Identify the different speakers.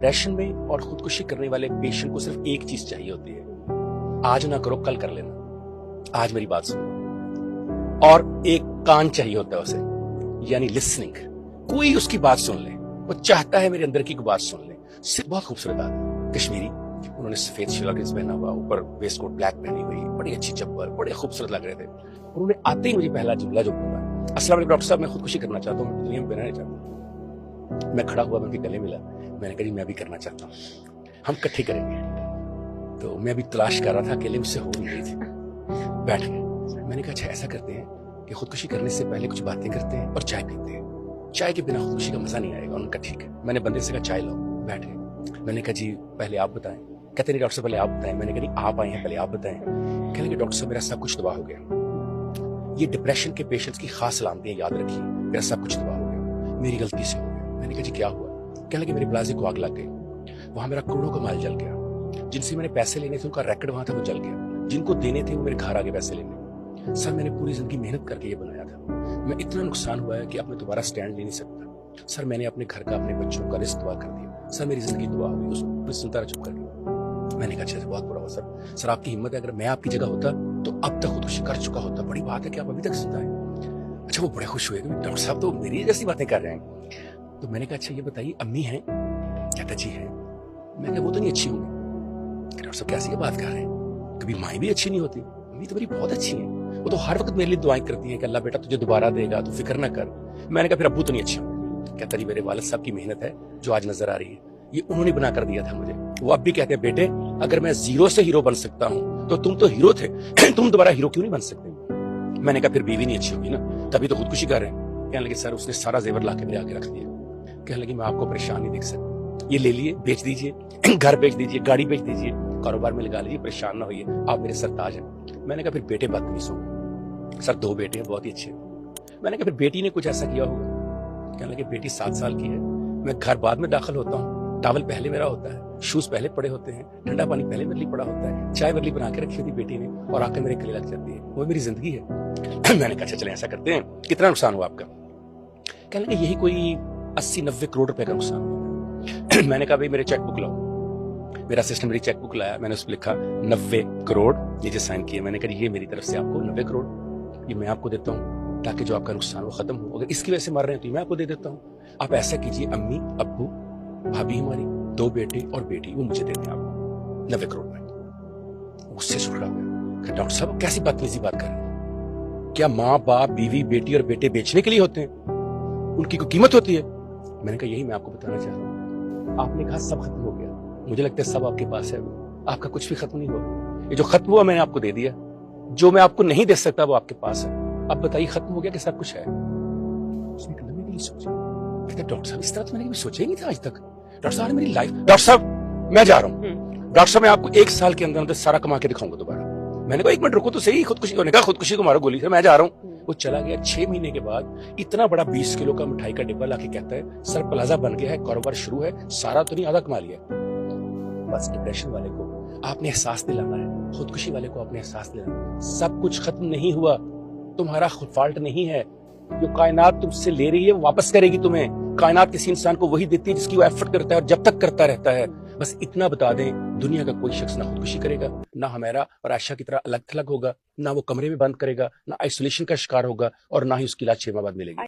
Speaker 1: Depression में और खुदकुशी करने वाले पेशेंट को सिर्फ एक चीज चाहिए होती है, आज ना करो कल कर लेना, आज मेरी बात सुनो। और एक कान चाहिए होता है उसे, यानी लिसनिंग। कोई उसकी बात सुन ले, वो चाहता है मेरे अंदर की कोई बात सुन ले। सिर्फ बहुत खूबसूरत आदमी, कश्मीरी, उन्होंने सफेद शलवार पहना हुआ, ऊपर वेस्ट कोट ब्लैक पहनी हुई, बड़ी अच्छी चप्पल, बड़े खूबसूरत लग रहे थे। उन्होंने आते ही मुझे पहला जुमला जो बोला, अस्सलाम वालेकुम डॉक्टर साहब, मैं खुदकुशी करना चाहता हूँ, दुनिया में रहना नहीं चाहता। मैं खड़ा हुआ, मैं उनके गले मिला, मैंने कहा जी मैं भी करना चाहता हूँ, हम इकट्ठे करेंगे। तो मैं भी तलाश कर रहा था, अकेले मुझसे हो नहीं रही थी। बैठ गए, मैंने कहा अच्छा ऐसा करते हैं कि खुदकुशी करने से पहले कुछ बातें करते हैं और चाय पीते हैं, चाय के बिना खुदकुशी का मजा नहीं आएगा। उन्होंने कहा ठीक है। मैंने बंदे से कहा चाय लो, बैठ गए। मैंने कहा जी पहले आप बताएं। कहते नहीं डॉक्टर साहब पहले आप बताएं। मैंने कहा नहीं आप आए हैं, पहले आप बताएं। कहने लगे डॉक्टर साहब मेरा सब कुछ तबाह हो गया। ये डिप्रेशन के पेशेंट्स की खास सलामतियां याद रखिए, मेरा सब कुछ तबाह हो गया, मेरी गलती से हो गया। मैंने कहा जी क्या हुआ? कहने लगे मेरे प्लाजे को आग लग गई, वहां मेरा करोड़ों का माल जल गया, जिनसे मैंने पैसे लेने थे उनका रैकेट वहां था वो जल गया, जिनको देने थे वो मेरे घर आगे पैसे लेने। सर मैंने पूरी जिंदगी मेहनत करके ये बनाया था, मैं इतना नुकसान हुआ है कि अब मैं दोबारा स्टैंड ले नहीं सकता। सर मैंने अपने घर का, अपने बच्चों का रिस्क तबाह कर दिया। सर मेरी जिंदगी तबाह हो गई। उसको सुनता रहा चुप करके। मैंने कहा अच्छा बहुत बुरा हुआ सर। सर आपकी हिम्मत है, अगर मैं आपकी जगह होता तो अब तक खुदकुशी कर चुका होता। बड़ी बात है कि आप अभी तक जिंदा हैं। अच्छा वो बड़े खुश हुए कि डॉक्टर साहब तो मेरी जैसी बातें कर रहे हैं। तो मैंने कहा अच्छा ये बताइए अम्मी हैं? कहता जी हैं। मैं कहा वो तो नहीं अच्छी होंगी। डॉक्टर साहब कैसी बात कर रहे हैं, कभी माएँ भी अच्छी नहीं होती? अम्मी तो मेरी बहुत अच्छी है, वो तो हर वक्त मेरे लिए दुआएं करती हैं कि अल्लाह बेटा तुझे दोबारा देगा, तू फिक्र ना कर। मैंने कहा फिर अब्बू तो नहीं अच्छे होंगे। कहता जी मेरे वालिद साहब की मेहनत है जो आज नजर आ रही है, ये उन्होंने बना कर दिया था मुझे। वो अब भी कहते हैं बेटे अगर मैं जीरो से हीरो बन सकता हूँ तो तुम तो हीरो थे, तुम दोबारा हीरो क्यों नहीं बन सकते? मैंने कहा फिर बीवी नहीं अच्छी होगी ना, तभी तो खुदकुशी कर रहे हैं। कहने लगे सर उसने सारा जेवर ला के मेरे आगे रख दिया। कहने लगी मैं आपको परेशान नहीं देख सकती, ये ले लिए, बेच दीजिए, घर बेच दीजिए, गाड़ी बेच दीजिए, कारोबार में लगा लीजिए, परेशान ना होइए, आप मेरे सरताज हैं। मैंने कहा फिर बेटे बदतमीज हो गए। सर 2 बेटे हैं, बहुत ही अच्छे। मैंने कहा फिर बेटी ने कुछ ऐसा किया होगा? कहने लगे बेटी 7 साल की है, मैं घर बाद में दाखिल होता हूँ, टॉवल पहले मेरा होता है, शूज पहले पड़े होते हैं, ठंडा पानी पहले मेरे लिए पड़ा होता है, चाय मेरे लिए बना के रखी होती बेटी ने और आकर मेरे गले लग जाती है, वो मेरी जिंदगी है। मैंने कहा अच्छा चले ऐसा करते हैं, कितना नुकसान हुआ आपका? कहने लगे यही कोई 80-90 करोड़ रुपए का नुकसान हुआ। मैंने कहा भाई मेरे चेकबुक लाओ। मेरा असिस्टेंट मेरी चेकबुक लाया, मैंने उस पर लिखा 90 करोड़, नीचे साइन किए। मैंने कहा ये मेरी तरफ से आपको 90 करोड़, ये मैं आपको देता हूँ ताकि जो आपका नुकसान वो खत्म हो। अगर इसकी वजह से मर रहे हैं तो मैं आपको दे देता हूँ। आप ऐसा कीजिए, अम्मी अब्बू भाभी हमारी 2 बेटे और बेटी वो मुझे देते हैं आपको 90 करोड़ में। उससे सुखड़ा हुआ। डॉक्टर साहब कैसी बदतमीजी बात कर रहे हैं? क्या माँ बाप बीवी बेटी और बेटे बेचने के लिए होते हैं? उनकी कोई कीमत होती है? मैंने कहा यही मैं आपको बताना चाह रहा हूँ। आपने कहा सब खत्म हो गया, मुझे लगता है सब आपके पास है, आपका कुछ भी खत्म नहीं हुआ। ये जो खत्म हुआ मैंने आपको दे दिया, जो मैं आपको नहीं दे सकता वो आपके पास है। अब बताइए खत्म हो गया कि सब कुछ है? उसने कभी नहीं सोचा। डॉक्टर साहब इस तरह तो मैंने कभी सोचा ही नहीं था आज तक। डॉक्टर साहब मेरी लाइफ, डॉक्टर साहब मैं जा रहा हूँ, डॉक्टर साहब मैं आपको 1 साल के अंदर सारा कमा के दिखाऊंगा दोबारा। मैंने कहा 1 मिनट रुको तो सही, खुदकुशी होने का, खुदकुशी को मारो गोली से, मैं जा रहा हूँ। वो चला गया। 6 महीने के बाद इतना बड़ा 20 किलो का मिठाई का डिब्बा लाके कहता है सर प्लाजा बन गया है, कारोबार शुरू है, सारा तो नहीं आधा कमा लिया। बस डिप्रेशन वाले को आपने एहसास दिलाना है, खुदकुशी वाले को आपने एहसास दिलाना है सब कुछ खत्म नहीं हुआ, तुम्हारा फॉल्ट नहीं है। जो कायनात तुमसे ले रही है वो वापस करेगी तुम्हें। कायनात किसी इंसान को वही देती है जिसकी वो एफर्ट करता है और जब तक करता रहता है। बस इतना बता दें, दुनिया का कोई शख्स ना खुदकुशी करेगा, ना हमारा और आयशा की तरह अलग थलग होगा, ना वो कमरे में बंद करेगा, ना आइसोलेशन का शिकार होगा और ना ही उसकी लाश 6 माह बाद मिलेगी।